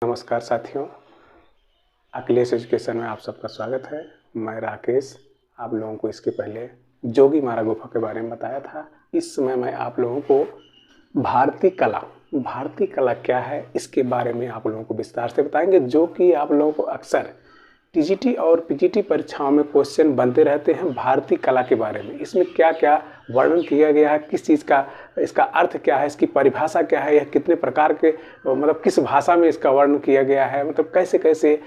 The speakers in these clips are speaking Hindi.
नमस्कार साथियों, अखिलेश एजुकेशन में आप सबका स्वागत है। मैं राकेश आप लोगों को इसके पहले जोगी मारा गुफा के बारे में बताया था। इस समय मैं आप लोगों को भारतीय कला क्या है इसके बारे में आप लोगों को विस्तार से बताएंगे, जो कि आप लोगों को अक्सर टीजीटी और पीजीटी परीक्षाओं में क्वेश्चन बनते रहते हैं। भारतीय कला के बारे में इसमें क्या क्या वर्णन किया गया है, किस चीज़ का इसका अर्थ क्या है, इसकी परिभाषा क्या है, यह कितने प्रकार के मतलब किस भाषा में इसका वर्णन किया गया है, मतलब कैसे कैसे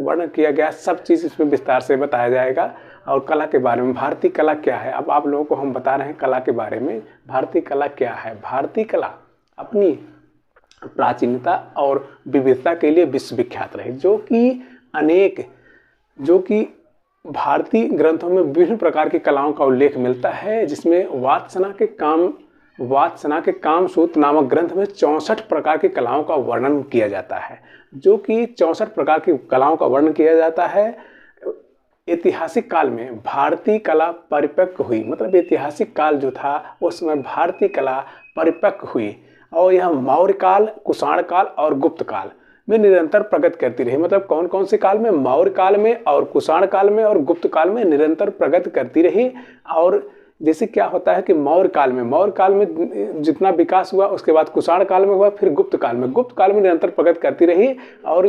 वर्णन किया गया, सब चीज़ इसमें विस्तार से बताया जाएगा। और कला के बारे में भारतीय कला क्या है, अब आप लोगों को हम बता रहे हैं कला के बारे में। भारतीय कला क्या है? भारतीय कला अपनी प्राचीनता और विविधता के लिए विश्वविख्यात रही, जो कि भारतीय ग्रंथों में विभिन्न प्रकार की कलाओं का उल्लेख मिलता है, जिसमें वात्सना के कामसूत्र नामक ग्रंथ में 64 प्रकार की कलाओं का वर्णन किया जाता है, जो कि 64 प्रकार की कलाओं का वर्णन किया जाता है। ऐतिहासिक काल में भारतीय कला परिपक्व हुई, मतलब ऐतिहासिक काल जो था उस समय भारतीय कला परिपक्व हुई और यह मौर्य काल, कुषाण काल और गुप्त काल में निरंतर प्रगति करती रही। मतलब कौन कौन से काल में? मौर्य काल में और कुषाण काल में और गुप्त काल में निरंतर प्रगति करती रही। और जैसे क्या होता है कि मौर्य काल में जितना विकास हुआ, उसके बाद कुषाण काल में हुआ, फिर गुप्त काल में निरंतर प्रगति करती रही। और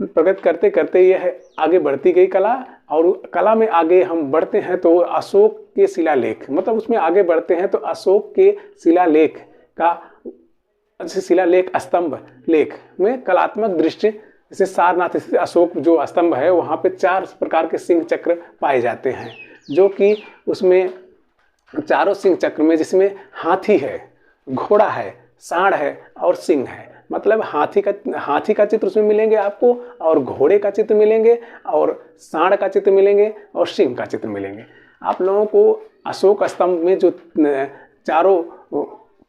प्रगति करते करते यह आगे बढ़ती गई कला। और कला में आगे हम बढ़ते हैं तो अशोक के शिलालेख, मतलब उसमें आगे बढ़ते हैं तो अशोक के शिलालेख स्तंभ लेख में कलात्मक दृष्टि, जैसे सारनाथ स्थित अशोक जो स्तंभ है वहाँ पे 4 प्रकार के सिंह चक्र पाए जाते हैं, जो कि उसमें चारों सिंह चक्र में जिसमें हाथी है, घोड़ा है, सांड है और सिंह है। मतलब हाथी का चित्र उसमें मिलेंगे आपको, और घोड़े का चित्र मिलेंगे, और सांड का चित्र मिलेंगे, और सिंह का चित्र मिलेंगे। आप लोगों को अशोक स्तंभ में जो चारों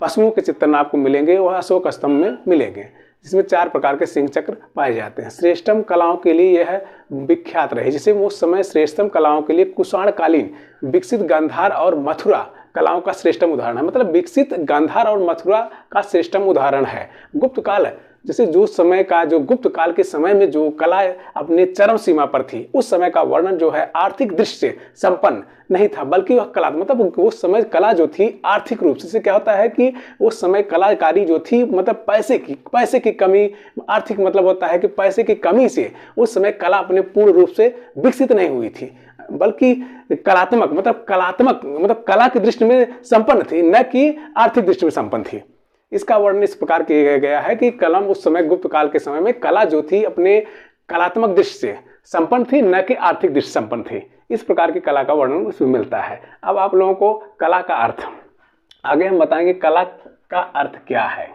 पशुओं के चित्रण आपको मिलेंगे वह अशोक स्तंभ में मिलेंगे, जिसमें 4 प्रकार के सिंह चक्र पाए जाते हैं। श्रेष्ठतम कलाओं के लिए यह विख्यात रहे, जिसे उस समय श्रेष्ठतम कलाओं के लिए कुषाणकालीन विकसित गांधार और मथुरा कलाओं का श्रेष्ठतम उदाहरण है। मतलब विकसित गांधार और मथुरा का श्रेष्ठतम उदाहरण है। गुप्त काल, जैसे जो गुप्त काल के समय में जो कला अपने चरम सीमा पर थी, उस समय का वर्णन जो है आर्थिक दृष्टि से संपन्न नहीं था, बल्कि वह कला, मतलब उस समय कला जो थी आर्थिक रूप से क्या होता है कि उस समय कलाकारी जो थी, मतलब पैसे की कमी, आर्थिक मतलब होता है कि पैसे की कमी से उस समय कला अपने पूर्ण रूप से विकसित नहीं हुई थी, बल्कि कलात्मक कला की दृष्टि में संपन्न थी, न कि आर्थिक दृष्टि में संपन्न थी। इसका वर्णन इस प्रकार किया गया है कि कलम उस समय गुप्त काल के समय में कला जो थी अपने कलात्मक दृष्टि से संपन्न थी, न कि आर्थिक दृष्टि संपन्न थी। इस प्रकार की कला का वर्णन उसमें मिलता है। अब आप लोगों को कला का अर्थ आगे हम बताएंगे, कला का अर्थ क्या है।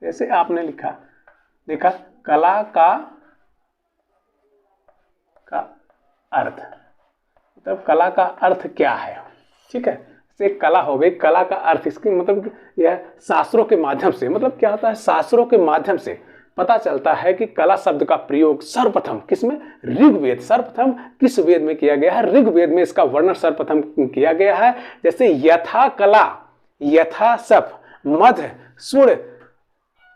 जैसे आपने देखा कला का अर्थ, मतलब कला का अर्थ क्या है, ठीक है। से कला हो गई, कला का अर्थ, इसकी मतलब यह शास्त्रों के माध्यम से, मतलब क्या होता है, शास्त्रों के माध्यम से पता चलता है कि कला शब्द का प्रयोग सर्वप्रथम किसमें? ऋग्वेद। सर्वप्रथम किस वेद में किया गया है? ऋग्वेद में इसका वर्णन सर्वप्रथम किया गया है। जैसे यथा कला यथा सप मध सुड़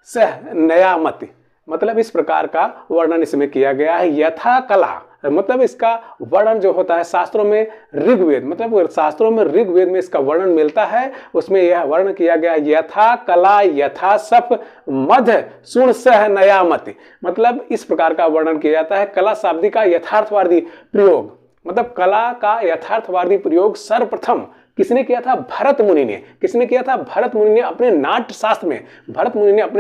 सह नयामति, मतलब इस प्रकार का वर्णन इसमें किया गया है। यथा कला मतलब इसका वर्णन जो होता है शास्त्रों में ऋग्वेद, मतलब शास्त्रों में ऋग्वेद में इसका वर्णन मिलता है। उसमें यह वर्णन किया गया यथा कला यथा सप मध सुण सह नयामति, मतलब इस प्रकार का वर्णन किया जाता है। कला शब्द का यथार्थवादी प्रयोग, मतलब कला का यथार्थवादी प्रयोग सर्वप्रथम किसने किया था? भरत मुनि ने। किसने किया था? भरत मुनि ने अपने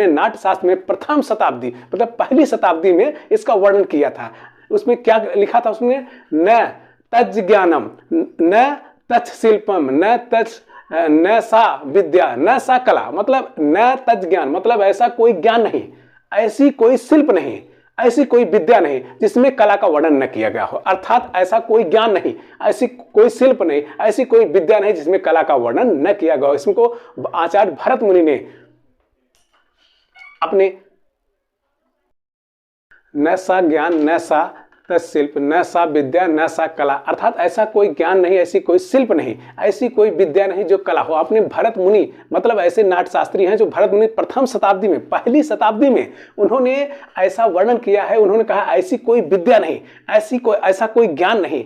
नाट्यशास्त्र में प्रथम शताब्दी, मतलब पहली शताब्दी में इसका वर्णन किया था। उसमें क्या लिखा था? उसमें न तज ज्ञानम न तच शिल्पम न सा विद्या न सा कला, मतलब न तज ज्ञान मतलब ऐसा कोई ज्ञान नहीं, ऐसी कोई शिल्प नहीं, ऐसी कोई विद्या नहीं जिसमें कला का वर्णन न किया गया हो। अर्थात ऐसा कोई ज्ञान नहीं, ऐसी कोई शिल्प नहीं, ऐसी कोई विद्या नहीं जिसमें कला का वर्णन न किया गया हो। इसको आचार्य भरत मुनि ने अपने न सा ज्ञान न सा तत्शिल्प न सा विद्या न सा कला, अर्थात ऐसा कोई ज्ञान नहीं, ऐसी कोई शिल्प नहीं, ऐसी कोई विद्या नहीं जो कला हो। अपने भरत मुनि मतलब ऐसे नाट्यशास्त्री हैं जो भरत मुनि प्रथम शताब्दी में, पहली शताब्दी में उन्होंने ऐसा वर्णन किया है। उन्होंने कहा ऐसी कोई विद्या नहीं, ऐसा कोई ज्ञान नहीं,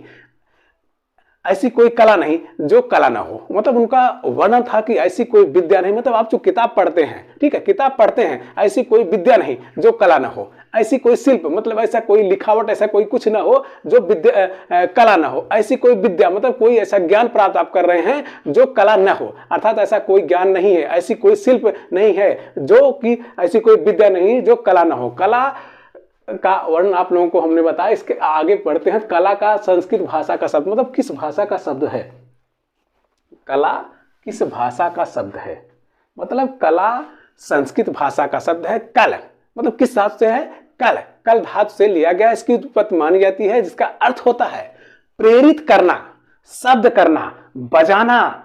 ऐसी कोई कला नहीं जो कला ना हो। मतलब उनका वर्णन था कि ऐसी कोई विद्या नहीं, मतलब आप जो किताब पढ़ते हैं, ठीक है, किताब पढ़ते हैं, ऐसी कोई विद्या नहीं जो कला ना हो। ऐसी कोई शिल्प मतलब ऐसा कोई लिखावट, ऐसा कोई कुछ ना हो जो विद्या कला ना हो। ऐसी कोई विद्या मतलब कोई ऐसा ज्ञान प्राप्त आप कर रहे हैं जो कला ना हो, अर्थात ऐसा कोई ज्ञान नहीं है, ऐसी कोई शिल्प नहीं है जो कि ऐसी कोई विद्या नहीं जो कला ना हो। कला का वर्णन आप लोगों को हमने बताया। इसके आगे बढ़ते हैं। कला का संस्कृत भाषा का शब्द, मतलब किस भाषा का शब्द है? कला किस भाषा का शब्द है? मतलब कला संस्कृत भाषा का शब्द है। कल मतलब किस धातु से है? कल। कल धातु से लिया गया, इसकी उत्पत्ति मानी जाती है, जिसका अर्थ होता है प्रेरित करना, शब्द करना, बजाना,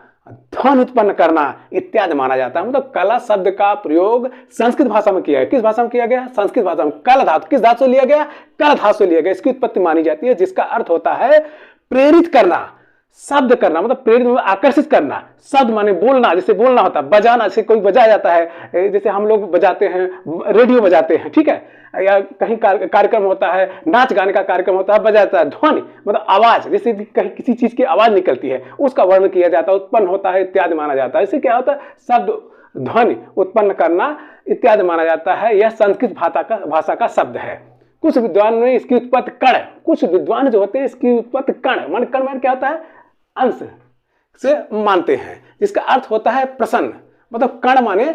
ध्वनि उत्पन्न करना इत्यादि माना जाता है। मतलब कला शब्द का प्रयोग संस्कृत भाषा में किया है। किस भाषा में किया गया? संस्कृत भाषा में। कल धातु किस धातु से लिया गया? कल धातु से लिया गया, इसकी उत्पत्ति मानी जाती है, जिसका अर्थ होता है प्रेरित करना, शब्द करना, मतलब प्रेरित मतलब आकर्षित करना। शब्द माने बोलना, जैसे बोलना होता है, बजाना जैसे कोई बजाया जाता है, जैसे हम लोग बजाते हैं, रेडियो बजाते हैं, ठीक है, या कहीं कार्यक्रम होता है, नाच गाने का कार्यक्रम होता है, बजाता है। ध्वनि मतलब आवाज, जैसे कहीं किसी चीज की आवाज निकलती है, उसका वर्णन किया जाता है, उत्पन्न होता है इत्यादि माना जाता है। इससे क्या होता है? शब्द, ध्वनि उत्पन्न करना इत्यादि माना जाता है। यह संस्कृत भाषा का शब्द है। कुछ विद्वान में इसकी उत्पत्ति कण, कुछ विद्वान जो होते हैं इसकी उत्पत्ति कण मान, कण मान क्या होता है? अंश से मानते हैं, जिसका अर्थ होता है प्रसन्न। मतलब कण माने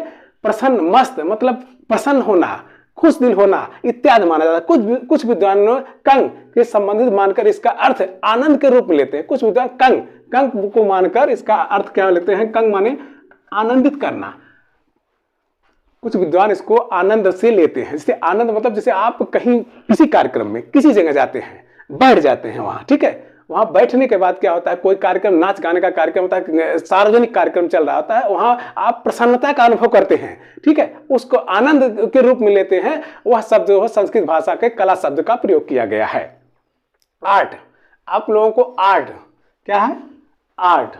प्रसन्न, मस्त, मतलब प्रसन्न होना, खुश दिल होना इत्यादि माना जाता है। कुछ विद्वान कंग के संबंधित मानकर इसका अर्थ आनंद के रूप में लेते हैं। कुछ विद्वान कंग को मानकर इसका अर्थ क्या लेते हैं? कंग माने आनंदित करना। कुछ विद्वान इसको आनंद से लेते हैं। जैसे आनंद मतलब जैसे आप कहीं किसी कार्यक्रम में किसी जगह जाते हैं, बैठ जाते हैं वहां, ठीक है, वहां बैठने के बाद क्या होता है? कोई कार्यक्रम, नाच गाने का कार्यक्रम होता है, सार्वजनिक कार्यक्रम चल रहा होता है, वहां आप प्रसन्नता का अनुभव करते हैं, ठीक है, उसको आनंद के रूप में लेते हैं। वह शब्द जो है संस्कृत भाषा के कला शब्द का प्रयोग किया गया है। आर्ट, आप लोगों को आर्ट क्या है? आर्ट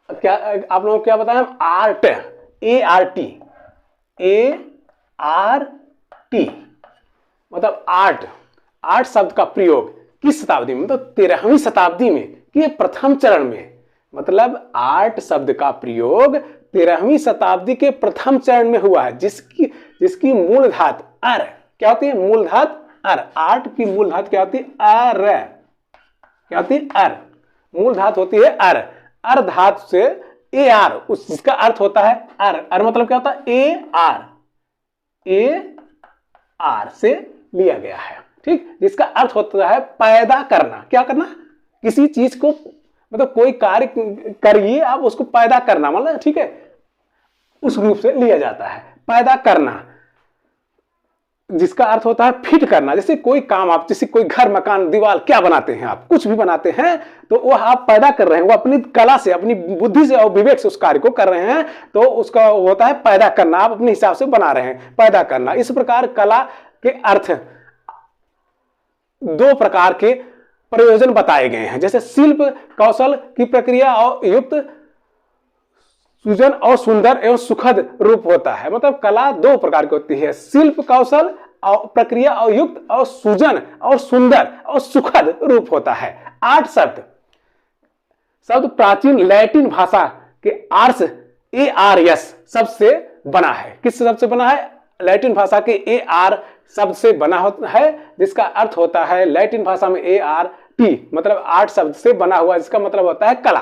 क्या आप लोगों को क्या बताया? आर्ट, ART, ART मतलब आर्ट। आर्ट शब्द का प्रयोग किस शताब्दी में? तो 13वीं शताब्दी में कि प्रथम चरण में। मतलब आर्ट शब्द का प्रयोग 13वीं शताब्दी के प्रथम चरण में हुआ है, जिसकी मूल धातु अर क्या होती है? मूल धातु अर। आर्ट की मूल धातु क्या होती है? अर। क्या होती है? अर। मूल धातु होती है अर। अर धातु से AR, जिसका अर्थ होता है अर। अर मतलब क्या होता है? AR से लिया गया है, ठीक, जिसका अर्थ होता है पैदा करना। क्या करना? किसी चीज को, मतलब कोई कार्य करिए आप, उसको पैदा करना, मतलब ठीक है, उस रूप से लिया जाता है पैदा करना, जिसका अर्थ होता है फिट करना। जैसे कोई काम आप, जैसे कोई घर, मकान, दीवार क्या बनाते हैं आप, कुछ भी बनाते हैं तो वह आप पैदा कर रहे हैं, वो अपनी कला से, अपनी बुद्धि से और विवेक से उस कार्य को कर रहे हैं, तो उसका होता है पैदा करना। आप अपने हिसाब से बना रहे हैं, पैदा करना। इस प्रकार कला के अर्थ दो प्रकार के प्रयोजन बताए गए हैं। जैसे शिल्प कौशल की प्रक्रिया और युक्त सुजन और सुंदर एवं सुखद रूप होता है। मतलब कला दो प्रकार की होती है, शिल्प कौशल और प्रक्रिया और युक्त और सुजन और सुंदर और सुखद रूप होता है। आर्ट शब्द प्राचीन लैटिन भाषा के आर्स ARS शब्द से बना है। किस शब्द से बना है? लैटिन भाषा के AR शब्द से बना होता है, जिसका अर्थ होता है लैटिन भाषा में ART, मतलब आर्ट शब्द से बना हुआ, जिसका मतलब होता है कला।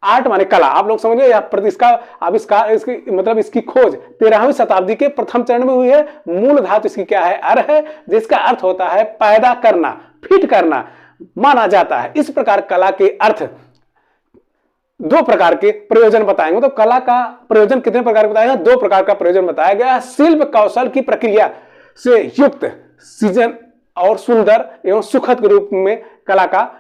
आर्ट माने कला, आप लोग समझिए। इसका आविष्कार, इसकी मतलब इसकी खोज 13वीं शताब्दी के प्रथम चरण में हुई है। मूल धातु इसकी क्या है? अर है, जिसका अर्थ होता है पैदा करना, फिट करना माना जाता है। इस प्रकार कला के अर्थ दो प्रकार के प्रयोजन बताएंगे। तो कला का प्रयोजन कितने प्रकार बताएगा? दो प्रकार का प्रयोजन बताया गया। शिल्प कौशल की प्रक्रिया से युक्त सृजन और सुंदर एवं सुखद के रूप में कला का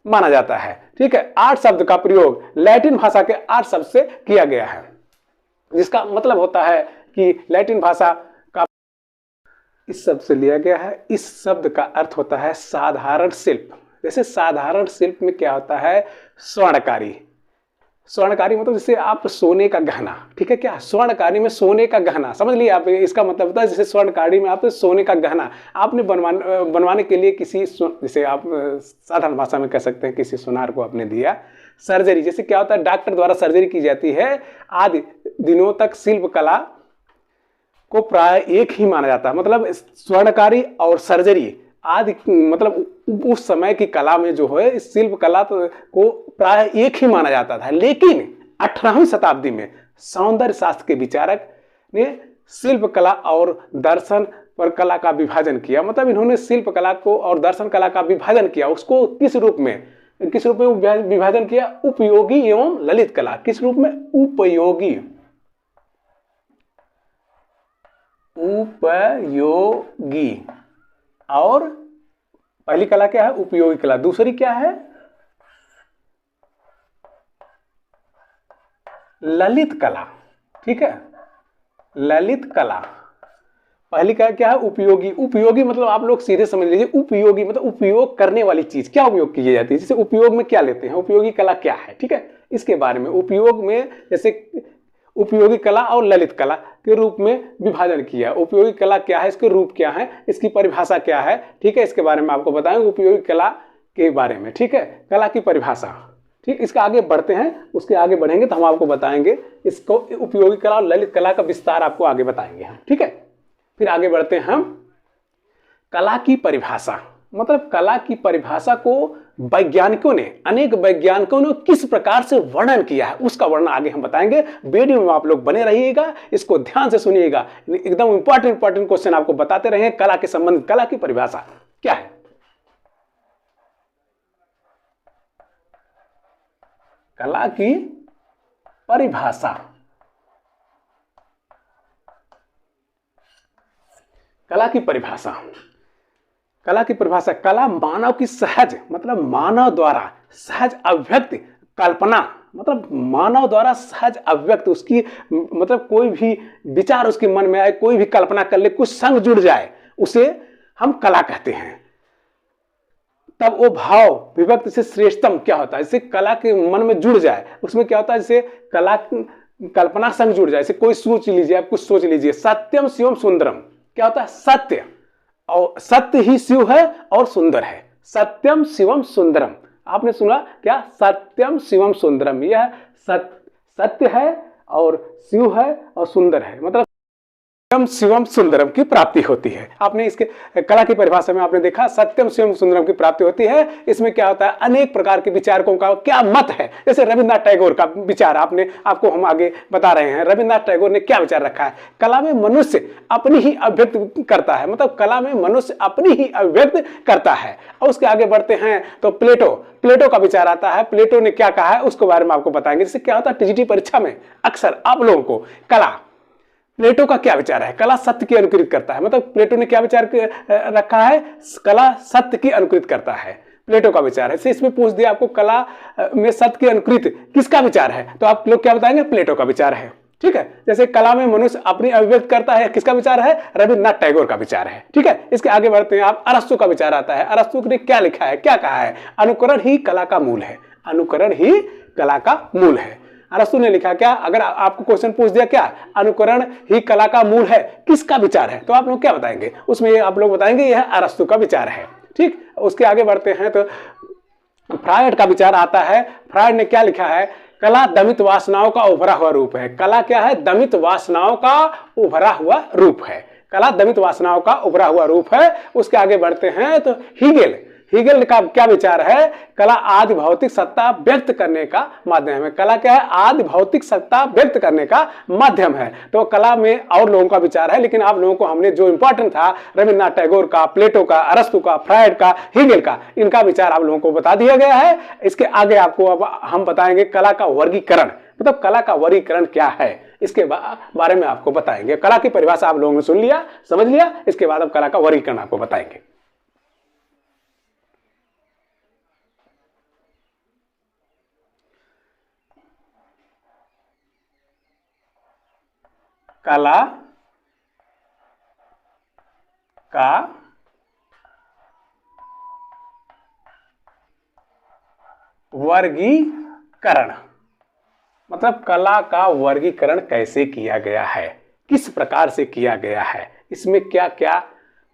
माना जाता है, ठीक है। आर्ट शब्द का प्रयोग लैटिन भाषा के आर्ट शब्द से किया गया है, जिसका मतलब होता है कि लैटिन भाषा का इस शब्द से लिया गया है। इस शब्द का अर्थ होता है साधारण शिल्प। जैसे साधारण शिल्प में क्या होता है, स्वर्णकारी। स्वर्णकारी मतलब जैसे आप सोने का गहना, ठीक है, क्या स्वर्णकारी में सोने का गहना, समझ लिया आप, इसका मतलब होता है जैसे स्वर्णकारी में आप सोने का गहना आपने बनवाने के लिए किसी, जैसे आप साधारण भाषा में कह सकते हैं किसी सुनार को आपने दिया। सर्जरी, जैसे क्या होता है डॉक्टर द्वारा सर्जरी की जाती है। आदि दिनों तक शिल्प कला को प्राय एक ही माना जाता है, मतलब स्वर्णकारी और सर्जरी आदि मतलब उस समय की कला में जो है इस शिल्प कला को प्राय एक ही माना जाता था। लेकिन 18वीं शताब्दी में सौंदर्य शास्त्र के विचारक ने शिल्प कला और दर्शन पर कला का विभाजन किया। मतलब इन्होंने शिल्प कला को और दर्शन कला का विभाजन किया। उसको किस रूप में विभाजन किया, उपयोगी एवं ललित कला। किस रूप में, उपयोगी और पहली कला क्या है, उपयोगी कला। दूसरी क्या है, ललित कला, ठीक है, ललित कला। पहली कला क्या है, उपयोगी। उपयोगी मतलब आप लोग सीधे समझ लीजिए, उपयोगी मतलब उपयोग करने वाली चीज। क्या उपयोग की जाती है, जैसे उपयोग में क्या लेते हैं, उपयोगी कला क्या है, ठीक है, इसके बारे में। उपयोग में जैसे उपयोगी कला और ललित कला के रूप में विभाजन किया। उपयोगी कला क्या है, इसके रूप क्या है, इसकी परिभाषा क्या है, ठीक है, इसके बारे में आपको बताएंगे उपयोगी कला के बारे में, ठीक है, कला की परिभाषा। ठीक, इसका आगे बढ़ते हैं, उसके आगे बढ़ेंगे तो हम आपको बताएंगे इसको, उपयोगी कला और ललित कला का विस्तार आपको आगे बताएंगे हम, ठीक है। फिर आगे बढ़ते हैं हम, कला की परिभाषा। मतलब कला की परिभाषा को वैज्ञानिकों ने, अनेक वैज्ञानिकों ने किस प्रकार से वर्णन किया है उसका वर्णन आगे हम बताएंगे। वीडियो में आप लोग बने रहिएगा, इसको ध्यान से सुनिएगा, एकदम इंपॉर्टेंट क्वेश्चन आपको बताते रहेंगे। कला के संबंधित कला की परिभाषा क्या है, कला की परिभाषा। कला की परिभाषा, कला की परिभाषा, कला मानव की सहज, मतलब मानव द्वारा सहज अभिव्यक्ति, कल्पना, मतलब मानव द्वारा सहज अभिव्यक्त, उसकी मतलब कोई भी विचार उसके मन में आए, कोई भी कल्पना कर ले, कुछ संग जुड़ जाए, उसे हम कला कहते हैं। तब वो भाव विभक्त से श्रेष्ठतम क्या होता है, जैसे कला के मन में जुड़ जाए, उसमें क्या होता है, जैसे कला कल्पना संग जुड़ जाए, जैसे कोई सोच लीजिए, आप कुछ सोच लीजिए, सत्यम शिवम सुंदरम, क्या होता है, सत्य, और सत्य ही शिव है और सुंदर है। सत्यम शिवम सुंदरम, आपने सुना क्या, सत्यम शिवम सुंदरम, यह सत्य है और शिव है और सुंदर है, मतलब सत्यम शिवम सुंदरम की प्राप्ति होती है। आपने इसके कला की परिभाषा में आपने देखा, सत्यम शिवम सुंदरम की प्राप्ति होती है। इसमें क्या होता है, अनेक प्रकार के विचारकों का क्या मत है, जैसे रविन्द्रनाथ टैगोर का विचार आपको हम आगे बता रहे हैं। रविन्द्रनाथ टैगोर ने क्या विचार रखा है, कला में मनुष्य अपनी ही अभिव्यक्त करता है, मतलब कला में मनुष्य अपनी ही अभिव्यक्त करता है। और उसके आगे बढ़ते हैं तो प्लेटो का विचार आता है। प्लेटो ने क्या कहा है उसके बारे में आपको बताएंगे। जैसे क्या होता है, टीजीटी परीक्षा में अक्सर आप लोगों को कला, प्लेटो का क्या विचार है, कला सत्य की अनुकृत करता है, मतलब प्लेटो ने क्या विचार रखा है, कला सत्य की अनुकृत करता है, प्लेटो का विचार है। इसमें पूछ दिया आपको कला में सत्य की अनुकृत किसका विचार है, तो आप लोग क्या बताएंगे, प्लेटो का विचार है, ठीक है। जैसे कला में मनुष्य अपनी अभिव्यक्त करता है, किसका विचार है, रविन्द्रनाथ टैगोर का विचार है, ठीक है। इसके आगे बढ़ते हैं आप, अरस्तु का विचार आता है। अरस्तु ने क्या लिखा है, क्या कहा है, अनुकरण ही कला का मूल है, अनुकरण ही कला का मूल है। अरस्तु ने लिखा क्या, अगर आपको क्वेश्चन पूछ दिया क्या, अनुकरण ही कला का मूल है, किसका विचार है, तो आप लोग क्या बताएंगे, उसमें आप लोग बताएंगे यह अरस्तु का विचार है, ठीक। उसके आगे बढ़ते हैं तो फ्रायड का विचार आता है। फ्रायड ने क्या लिखा है, कला दमित वासनाओं का उभरा हुआ रूप है। कला क्या है, दमित वासनाओं का उभरा हुआ रूप है, कला दमित वासनाओं का उभरा हुआ रूप है। उसके आगे बढ़ते हैं तो हीगेल का क्या विचार है, कला आदि भौतिक सत्ता व्यक्त करने का माध्यम है। कला क्या है, आदि भौतिक सत्ता व्यक्त करने का माध्यम है। तो कला में और लोगों का विचार है, लेकिन आप लोगों को हमने जो इंपॉर्टेंट था, रविन्द्रनाथ टैगोर का, प्लेटो का, अरस्तु का, फ्रायड का, हीगेल का, इनका विचार आप लोगों को बता दिया गया है। इसके आगे आपको अब हम बताएंगे कला का वर्गीकरण, मतलब कला का वर्गीकरण क्या है, इसके बारे में आपको बताएंगे। कला की परिभाषा आप लोगों ने सुन लिया, समझ लिया, इसके बाद अब कला का वर्गीकरण आपको बताएंगे। कला का वर्गीकरण, मतलब कला का वर्गीकरण कैसे किया गया है, किस प्रकार से किया गया है, इसमें क्या क्या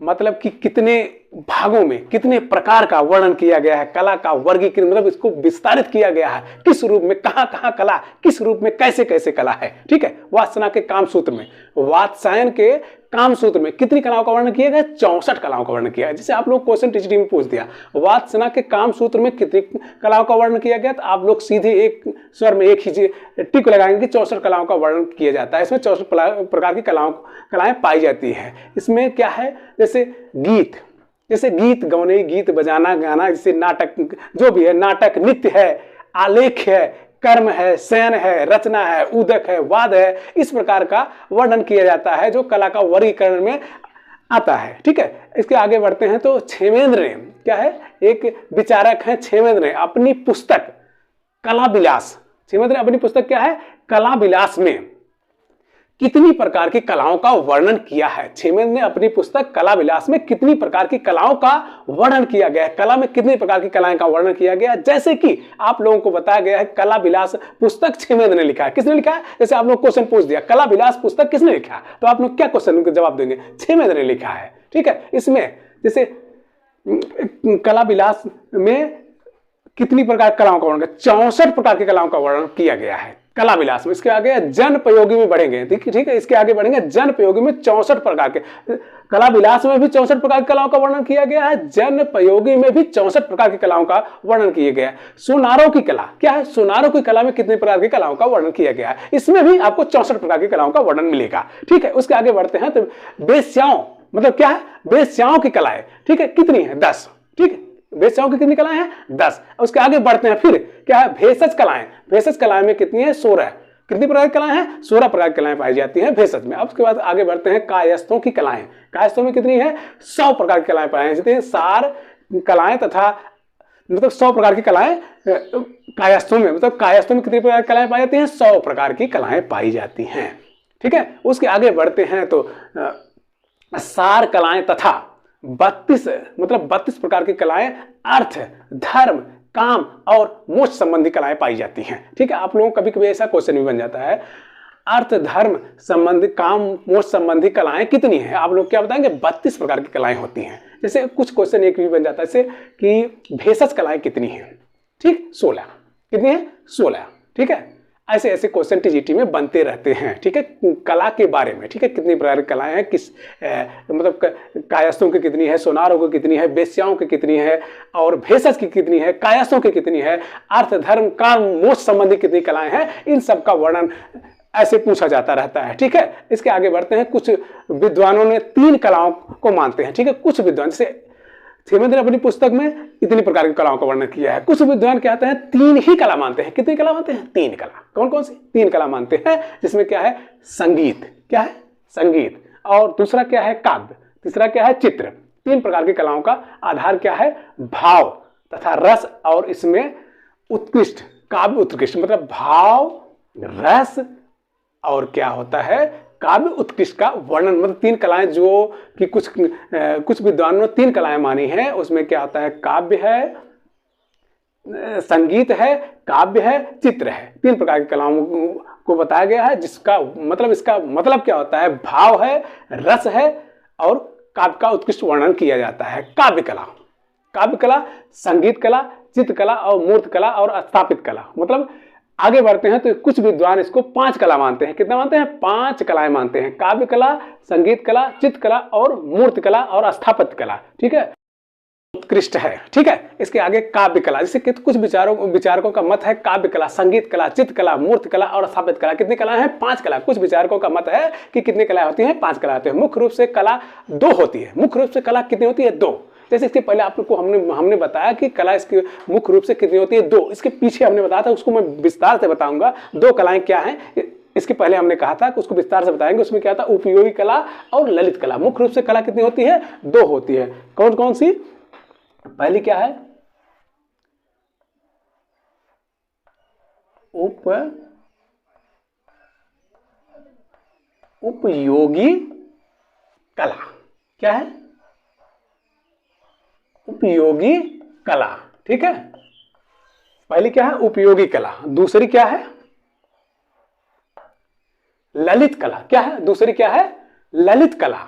मतलब कि कितने भागों में कितने प्रकार का वर्णन किया गया है, कला का वर्गीकरण मतलब इसको विस्तारित किया गया है, किस रूप में कहां कहां कला, किस रूप में कैसे कैसे कला है। ठीक है, वात्स्यना के कामसूत्र में, वात्सायन के कामसूत्र में कितनी कलाओं का वर्णन किया गया, 64 कलाओं का वर्णन किया गया। जैसे आप लोग क्वेश्चन टीजीटी में पूछ दिया वात्स्यना के कामसूत्र में कितनी कलाओं का वर्णन किया गया, तो आप लोग सीधे एक स्वर में एक ही टिक लगाएंगे कि 64 कलाओं का वर्णन किया जाता है। इसमें 64 प्रकार की कलाएं पाई जाती है। इसमें क्या है, जैसे गीत गौने, गीत बजाना, गाना, जैसे नाटक, जो भी है, नाटक, नृत्य है, आलेख है, कर्म है, शयन है, रचना है, उदक है, वाद है, इस प्रकार का वर्णन किया जाता है जो कला का वर्गीकरण में आता है। ठीक है, इसके आगे बढ़ते हैं तो क्षेमेंद्र ने, क्या है, एक विचारक है क्षेमेंद्र ने अपनी पुस्तक कला विलास, क्षेमेंद्र ने अपनी पुस्तक क्या है, कला विलास में कितनी प्रकार की कलाओं का वर्णन किया है। क्षेमेंद्र ने अपनी पुस्तक कला विलास में कितनी प्रकार की कलाओं का वर्णन किया गया है, कला में कितनी प्रकार की कलाएं का वर्णन किया गया है। जैसे कि आप लोगों को बताया गया है कला विलास पुस्तक क्षेमेंद्र ने लिखा है। किसने लिखा है, जैसे आप लोग क्वेश्चन पूछ दिया कला विलास पुस्तक किसने लिखा है, तो आप लोग क्या क्वेश्चन का जवाब देंगे, क्षेमेंद्र ने लिखा है। ठीक है, इसमें जैसे कला विलास में कितनी प्रकार की कलाओं का वर्णन, 64 प्रकार की कलाओं का वर्णन किया गया है कला विलास में। इसके आगे जनपयोगी में बढ़ेंगे, ठीक है, इसके आगे बढ़ेंगे जनपयोगी में 64 प्रकार के, कला विलास में भी 64 प्रकार की कलाओं का वर्णन किया गया है, जनपयोगी में भी 64 प्रकार की कलाओं का वर्णन किया गया है। सोनारों की कला, क्या है, सोनारों की कला में कितने प्रकार की कलाओं का वर्णन किया गया है, इसमें भी आपको 64 प्रकार की कलाओं का वर्णन मिलेगा। ठीक है, उसके आगे बढ़ते हैं तो वेश्याओं, मतलब क्या है, वेश्याओं की कलाएं, ठीक है, कितनी है, 10। ठीक है, वेश्याओं की कितनी कलाएं हैं, 10। उसके आगे बढ़ते हैं, फिर क्या है, भेषज कलाएं, भेषज कलाएं में कितनी है, 16। कितनी प्रकार की कलाएं हैं, 16 प्रकार की कलाएं पाई जाती हैं भेषज में। अब उसके बाद आगे बढ़ते हैं कायस्थों की कलाएं, कायस्थों में कितनी है, 100 प्रकार की कलाएं पाई जाती हैं, सार कलाएं तथा मतलब 100 प्रकार की कलाएं कायस्थों में, मतलब कायस्थों में कितनी प्रकार की कलाएं पाई जाती हैं, 100 प्रकार की कलाएं पाई जाती हैं। ठीक है, उसके आगे बढ़ते हैं तो सार कलाएं तथा 32 प्रकार की कलाएं अर्थ, धर्म, काम और मोक्ष संबंधी कलाएं पाई जाती हैं। ठीक है, आप लोगों को कभी कभी ऐसा क्वेश्चन भी बन जाता है, अर्थ, धर्म संबंधी, काम, मोक्ष संबंधी कलाएं कितनी हैं, आप लोग क्या बताएंगे, 32 प्रकार की कलाएं होती हैं। जैसे कुछ क्वेश्चन एक भी बन जाता है, जैसे कि भेषज कलाएं कितनी हैं, ठीक, 16। कितनी है, 16। ठीक है, ऐसे ऐसे क्वेश्चन टीजीटी में बनते रहते हैं। ठीक है, कला के बारे में, ठीक है, कितनी प्रकार की कलाएं हैं, किस मतलब कायस्थों की कितनी है, सोनारों की कितनी है, वेश्याओं की कितनी है, और भेषज की कितनी है, कायस्थों की कितनी है, अर्थ, धर्म, काम, मोक्ष संबंधी कितनी कलाएं हैं, इन सब का वर्णन ऐसे पूछा जाता रहता है। ठीक है, इसके आगे बढ़ते हैं, कुछ विद्वानों ने 3 कलाओं को मानते हैं। ठीक है, कुछ विद्वान, जैसे क्षेमेंद्र ने अपनी पुस्तक में इतनी प्रकार की कलाओं का वर्णन किया है, कुछ विद्वान कहते हैं 3 ही कला मानते हैं। कितनी कला मानते हैं, 3 कला। कौन कौन सी, 3 कला मानते हैं, जिसमें क्या है, संगीत, क्या है, संगीत, और दूसरा क्या है, काव्य, तीसरा क्या है, चित्र। 3 प्रकार की कलाओं का आधार क्या है, भाव तथा रस, और इसमें उत्कृष्ट, काव्य उत्कृष्ट, मतलब भाव, रस और क्या होता है, काव्य उत्कृष्ट का वर्णन। मतलब 3 कलाएं जो कि कुछ विद्वानों ने 3 कलाएं मानी हैं, उसमें क्या होता है, काव्य है, संगीत है, काव्य है, चित्र है। 3 प्रकार की कलाओं को बताया गया है, जिसका मतलब, इसका मतलब क्या होता है, भाव है, रस है और काव्य का उत्कृष्ट वर्णन किया जाता है। काव्य कला, संगीत कला, चित्र कला और मूर्त कला और स्थापित कला। मतलब आगे बढ़ते हैं तो कुछ विद्वान इसको 5 कला मानते हैं। कितना मानते हैं, 5 कलाएं मानते हैं, काव्य कला, संगीत कला, चित्र कला और मूर्त कला और स्थापत्य कला। ठीक है, उत्कृष्ट है। ठीक है, इसके आगे काव्य कला, जैसे कि कुछ विचारकों का मत है काव्य कला, संगीत कला, चित्र कला, मूर्त कला और स्थापत्य कला कितनी कला है, 5 कला। कुछ विचारकों का मत है कि कितनी कला होती है, 5 कला होती है। मुख्य रूप से कला 2 होती है। मुख्य रूप से कला कितनी होती है, 2। जैसे इसके पहले आप लोग को हमने बताया कि कला इसकी मुख्य रूप से कितनी होती है, 2। इसके पीछे हमने बताया था, उसको मैं विस्तार से बताऊंगा। 2 कलाएं क्या हैं, इसके पहले हमने कहा था कि उसको विस्तार से बताएंगे। उसमें क्या था, उपयोगी कला और ललित कला। मुख्य रूप से कला कितनी होती है, 2 होती है। कौन कौन सी, पहली क्या है, उपयोगी कला। क्या है, उपयोगी कला। ठीक है, पहली क्या है? उपयोगी कला। दूसरी क्या है? ललित कला। क्या है दूसरी? क्या है? ललित कला।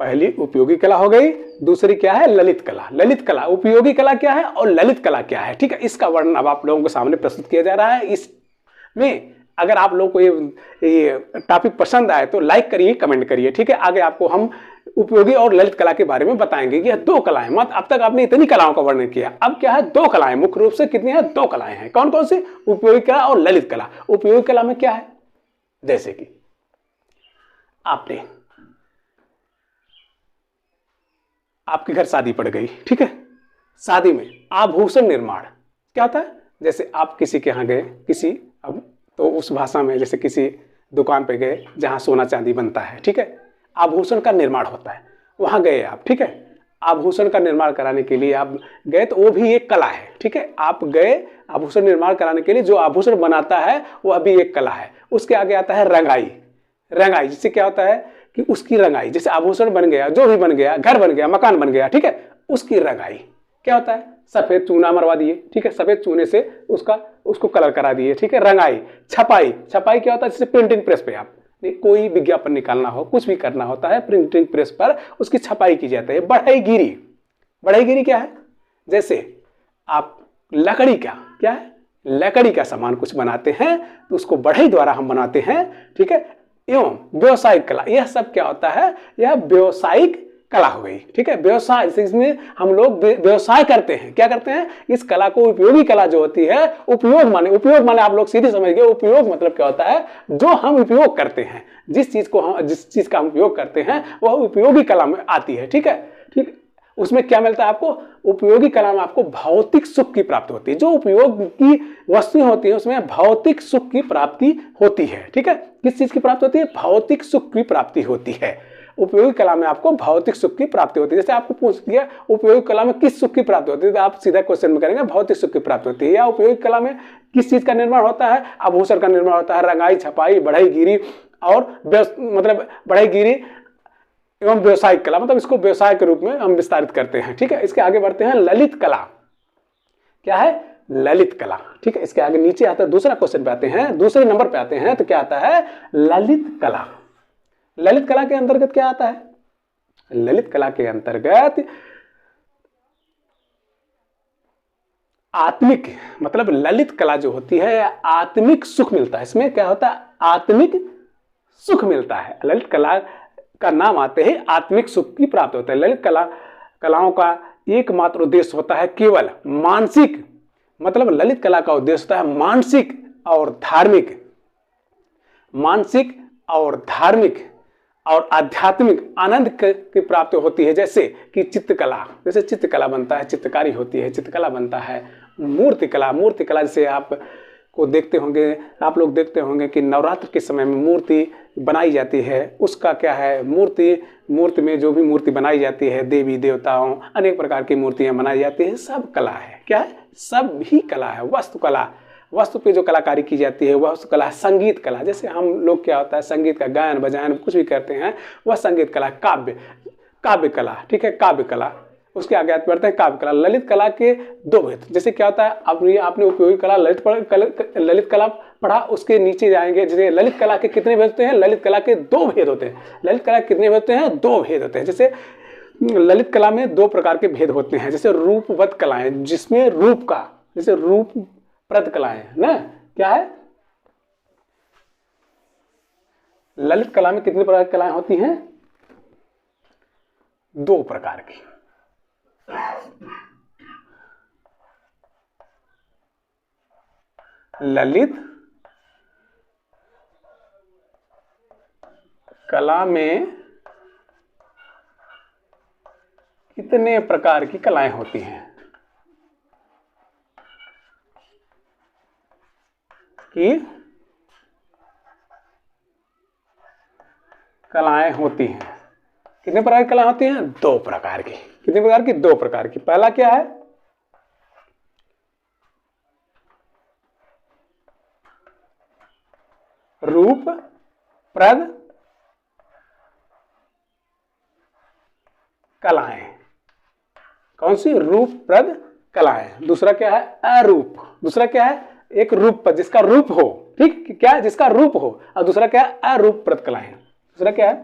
पहली उपयोगी कला हो गई, दूसरी क्या है? ललित कला। ललित कला, उपयोगी कला क्या है और ललित कला क्या है? ठीक है, इसका वर्णन अब आप लोगों के सामने प्रस्तुत किया जा रहा है। इसमें अगर आप लोगों को ये टॉपिक पसंद आए तो लाइक करिए, कमेंट करिए। ठीक है, आगे आपको हम उपयोगी और ललित कला के बारे में बताएंगे कि यह दो कलाएं, मत अब तक आपने इतनी कलाओं का वर्णन किया, अब क्या है? दो कलाएं, मुख्य रूप से कितनी है? दो कलाएं हैं। कौन कौन सी? उपयोगी कला और ललित कला। उपयोगी कला में क्या है? जैसे कि आपके घर शादी पड़ गई। ठीक है, शादी में आभूषण निर्माण क्या होता है? जैसे आप किसी के यहाँ गए, किसी, अब तो उस भाषा में जैसे किसी दुकान पे गए जहाँ सोना चांदी बनता है। ठीक है, आभूषण का निर्माण होता है, वहां गए आप। ठीक है, आभूषण का निर्माण कराने के लिए आप गए, तो वो भी एक कला है। ठीक है, आप गए आभूषण निर्माण कराने के लिए, जो आभूषण बनाता है वह भी एक कला है। उसके आगे आता है रंगाई। रंगाई जिससे क्या होता है कि उसकी रंगाई, जैसे आभूषण बन गया, जो भी बन गया, घर बन गया, मकान बन गया। ठीक है, उसकी रंगाई क्या होता है? सफेद चूना मरवा दिए। ठीक है, सफेद चूने से उसको कलर करा दिए। ठीक है, रंगाई। छपाई, छपाई क्या होता है? जैसे प्रिंटिंग प्रेस पे आप कोई विज्ञापन निकालना हो, कुछ भी करना होता है, प्रिंटिंग प्रेस पर उसकी छपाई की जाती है। बढ़ईगिरी। बढ़ईगिरी क्या है? जैसे आप लकड़ी का, क्या है? लकड़ी का सामान कुछ बनाते हैं तो उसको बढ़ई द्वारा हम बनाते हैं। ठीक है, एवं व्यवसायिक कला, यह सब क्या होता है? यह व्यवसायिक कला हो गई। ठीक है, व्यवसाय, इसमें हम लोग व्यवसाय करते हैं। क्या करते हैं? इस कला को उपयोगी कला जो होती है, उपयोग माने आप लोग सीधे समझ गए। उपयोग मतलब क्या होता है? जो हम उपयोग करते हैं, जिस चीज का हम उपयोग करते हैं वह उपयोगी कला में आती है। ठीक है, ठीक, उसमें क्या मिलता है आपको? उपयोगी कला में आपको भौतिक सुख की प्राप्ति होती है। जो उपयोग की वस्तुएं होती है उसमें भौतिक सुख की प्राप्ति होती है। ठीक है, किस चीज की प्राप्ति होती है? भौतिक सुख की प्राप्ति होती है। उपयोगी कला में आपको भौतिक सुख की प्राप्ति होती है। जैसे आपको पूछ दिया उपयोगी कला में किस सुख की प्राप्ति होती है, तो आप सीधा क्वेश्चन में करेंगे भौतिक सुख की प्राप्ति होती है। या उपयोगी कला में किस चीज का निर्माण होता है? आभूषण का निर्माण होता है, रंगाई, छपाई, बढ़ईगिरी और मतलब बढ़ईगिरी एवं व्यवसायिक कला, मतलब इसको व्यवसाय के रूप में हम विस्तारित करते हैं। ठीक है, इसके आगे बढ़ते हैं। ललित कला क्या है? ललित कला। ठीक है, इसके आगे नीचे आता है, दूसरा क्वेश्चन पे आते हैं, दूसरे नंबर पे आते हैं, तो क्या आता है? ललित कला। ललित कला के अंतर्गत क्या आता है? ललित कला के अंतर्गत आत्मिक, मतलब ललित कला जो होती है आत्मिक सुख मिलता है। इसमें क्या होता है? आत्मिक सुख मिलता है। ललित कला का नाम आते ही आत्मिक सुख की प्राप्ति होता है। ललित कलाओं का एकमात्र उद्देश्य होता है केवल मानसिक, मतलब ललित कला का उद्देश्य होता है मानसिक और धार्मिक और आध्यात्मिक आनंद की प्राप्ति होती है। जैसे कि चित्रकला, जैसे चित्रकला बनता है, चित्रकारी होती है, चित्रकला बनता है। मूर्तिकला जैसे आप लोग देखते होंगे कि नवरात्र के समय में मूर्ति बनाई जाती है। उसका क्या है? मूर्ति में जो भी मूर्ति बनाई जाती है, देवी देवताओं अनेक प्रकार की मूर्तियां बनाई जाती है, सब कला है। क्या है? सब भी कला है। वस्तु पे जो कलाकारी की जाती है वह कला। संगीत कला, जैसे हम लोग क्या होता है संगीत का गायन बजायन कुछ भी करते हैं, वह संगीत कला। काव्य कला, ठीक है, काव्य कला। उसके आगे बढ़ते हैं काव्य कला। ललित कला के दो भेद, जैसे क्या होता है, आपने उपयोगी कला ललित कला पढ़ा, उसके नीचे जाएंगे। जैसे ललित कला के कितने भेद होते हैं? ललित कला के दो भेद होते हैं। ललित कला के कितने भेद होते हैं? दो भेद होते हैं। जैसे ललित कला में दो प्रकार के भेद होते हैं। जैसे रूपवत कलाएं, जिसमें रूप का, जैसे रूपप्रद कलाएं ना, क्या है? ललित कला में कितने प्रकार की कलाएं होती हैं? दो प्रकार की। ललित कला में कितने प्रकार की कलाएं होती हैं? कि कलाएं होती हैं। कितने प्रकार की कलाएं होती हैं? दो प्रकार की। कितने प्रकार की? दो प्रकार की। पहला क्या है? रूपप्रद कलाएं। कौन सी? रूपप्रद कलाएं। दूसरा क्या है? अरूप। दूसरा क्या है? एक रूप जिसका रूप हो, ठीक, क्या है? जिसका रूप हो। और दूसरा क्या है? अरूपप्रद कलाएं। दूसरा क्या है?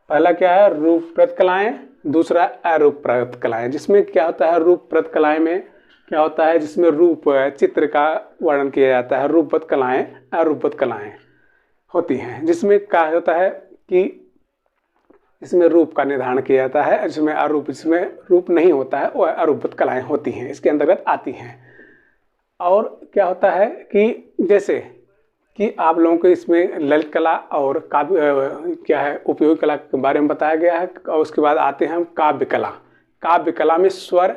पहला क्या है? रूपप्रद कलाएं। दूसरा अरूपप्रद कलाएं। जिसमें क्या होता है? रूपप्रद कलाएं में क्या होता है? जिसमें रूप चित्र का वर्णन किया जाता है। रूपप्रद कलाएं अरूपप्रद कलाएं होती हैं। जिसमें क्या होता है कि इसमें रूप का निर्धारण किया जाता है, जिसमें रूप नहीं होता है, वो अरूपप्रद कलाएं होती हैं, इसके अंतर्गत आती हैं। और क्या होता है कि जैसे कि आप लोगों को इसमें ललित कला और काव्य क्या है, उपयोगी कला के बारे में बताया गया है। और उसके बाद आते हैं हम काव्य कला। काव्य कला में स्वर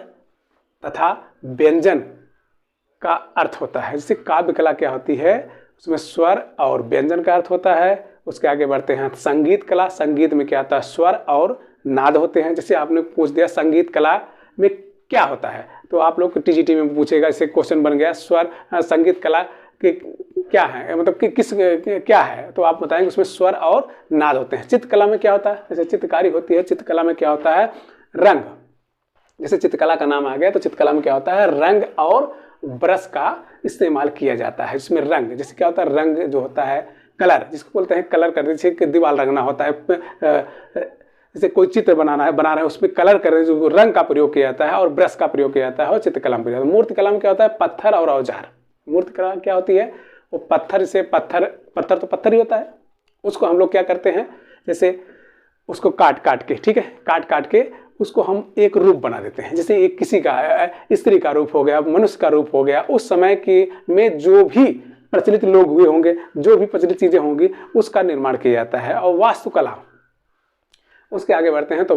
तथा व्यंजन का अर्थ होता है। जैसे काव्य कला क्या होती है? उसमें स्वर और व्यंजन का अर्थ होता है। उसके आगे बढ़ते हैं संगीत कला। संगीत में क्या होता है? स्वर और नाद होते हैं। जैसे आपने पूछ दिया संगीत कला में क्या होता है, तो आप लोग टीजीटी में पूछेगा, इससे क्वेश्चन बन गया स्वर संगीत कला के क्या है, मतलब कि किस क्या है, तो आप बताएंगे उसमें स्वर और नाद होते हैं। चित्रकला में क्या होता है? जैसे चित्रकारी होती है, चित्रकला में क्या होता है? रंग। जैसे चित्रकला का नाम आ गया, तो चित्रकला में क्या होता है? रंग और ब्रश का इस्तेमाल किया जाता है। इसमें रंग, जैसे क्या होता है? रंग जो होता है कलर, जिसको बोलते हैं कलर कर, जैसे कि दीवार रंगना होता है, जैसे कोई चित्र बना रहे हैं, उसमें कलर कर रहे जो रंग का प्रयोग किया जाता है और ब्रश का प्रयोग किया जाता है, और चित्रकला में। मूर्तिकला में क्या होता है? पत्थर और औजार। मूर्तिकला क्या होती है? वो पत्थर से पत्थर तो पत्थर ही होता है, उसको हम लोग क्या करते हैं? जैसे उसको काट के, ठीक है, काट के उसको हम एक रूप बना देते हैं। जैसे एक किसी का स्त्री का रूप हो गया, मनुष्य का रूप हो गया, उस समय की में जो भी प्रचलित लोग हुए होंगे, जो भी प्रचलित चीजें होंगी, उसका निर्माण किया जाता है। और वास्तुकला, उसके आगे बढ़ते हैं तो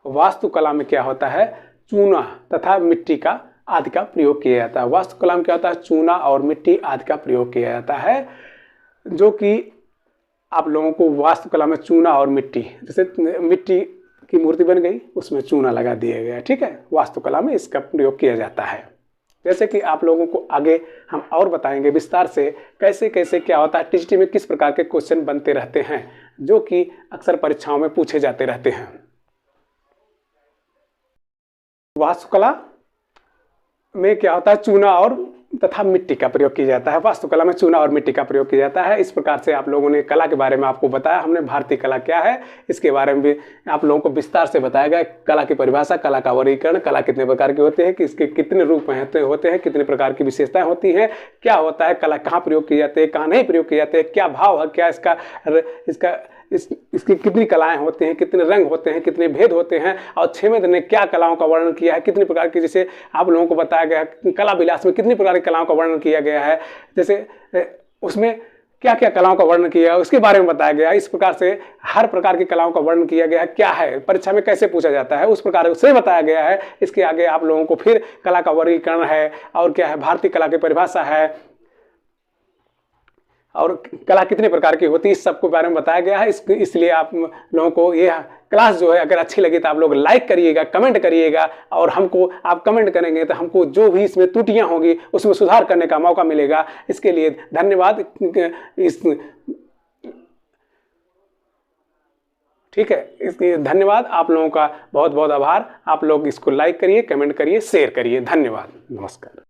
वास्तुकला में क्या होता है? चूना तथा मिट्टी का आदि का प्रयोग किया जाता है। वास्तुकला में क्या होता है? चूना और मिट्टी आदि का प्रयोग किया जाता है। जो कि आप लोगों को वास्तुकला में चूना और मिट्टी, जैसे मिट्टी की मूर्ति बन गई, उसमें चूना लगा दिया गया, ठीक है, वास्तुकला में इसका प्रयोग किया जाता है। जैसे कि आप लोगों को आगे हम और बताएंगे विस्तार से कैसे कैसे क्या होता है, टीजीटी में किस प्रकार के क्वेश्चन बनते रहते हैं, जो कि अक्सर परीक्षाओं में पूछे जाते रहते हैं। वास्तुकला में क्या होता है? चूना और तथा मिट्टी का प्रयोग किया जाता है। वास्तुकला में चूना और मिट्टी का प्रयोग किया जाता है। इस प्रकार से आप लोगों ने कला के बारे में आपको बताया। हमने भारतीय कला क्या है इसके बारे में भी आप लोगों को विस्तार से बताया गया। कला की परिभाषा, कला का वर्गीकरण, कला कितने प्रकार के होते हैं, किसके कितने रूप होते हैं, कितने प्रकार की विशेषताएं होती हैं, क्या होता है, कला कहाँ प्रयोग की जाती है, कहाँ नहीं प्रयोग की जाती है, क्या भाव है, क्या इसकी कितनी कलाएं होती हैं, कितने रंग होते हैं, कितने भेद होते हैं, और छेमेद ने क्या कलाओं का वर्णन किया है, कितनी प्रकार की, जैसे आप लोगों को बताया गया कला विलास में कितनी प्रकार की कलाओं का वर्णन किया गया है, जैसे उसमें क्या क्या कलाओं का वर्णन किया है उसके बारे में बताया गया। इस प्रकार से हर प्रकार की कलाओं का वर्णन किया गया है, क्या है, परीक्षा में कैसे पूछा जाता है, उस प्रकार से बताया गया है। इसके आगे आप लोगों को फिर कला का वर्गीकरण है, और क्या है, भारतीय कला की परिभाषा है, और कला कितने प्रकार की होती है, इस सब के बारे में बताया गया है। इसलिए आप लोगों को ये क्लास जो है अगर अच्छी लगी तो आप लोग लाइक करिएगा, कमेंट करिएगा, और हमको आप कमेंट करेंगे तो हमको जो भी इसमें त्रुटियां होंगी उसमें सुधार करने का मौका मिलेगा। इसके लिए धन्यवाद। ठीक है, इसलिए धन्यवाद, आप लोगों का बहुत बहुत आभार। आप लोग इसको लाइक करिए, कमेंट करिए, शेयर करिए। धन्यवाद, नमस्कार।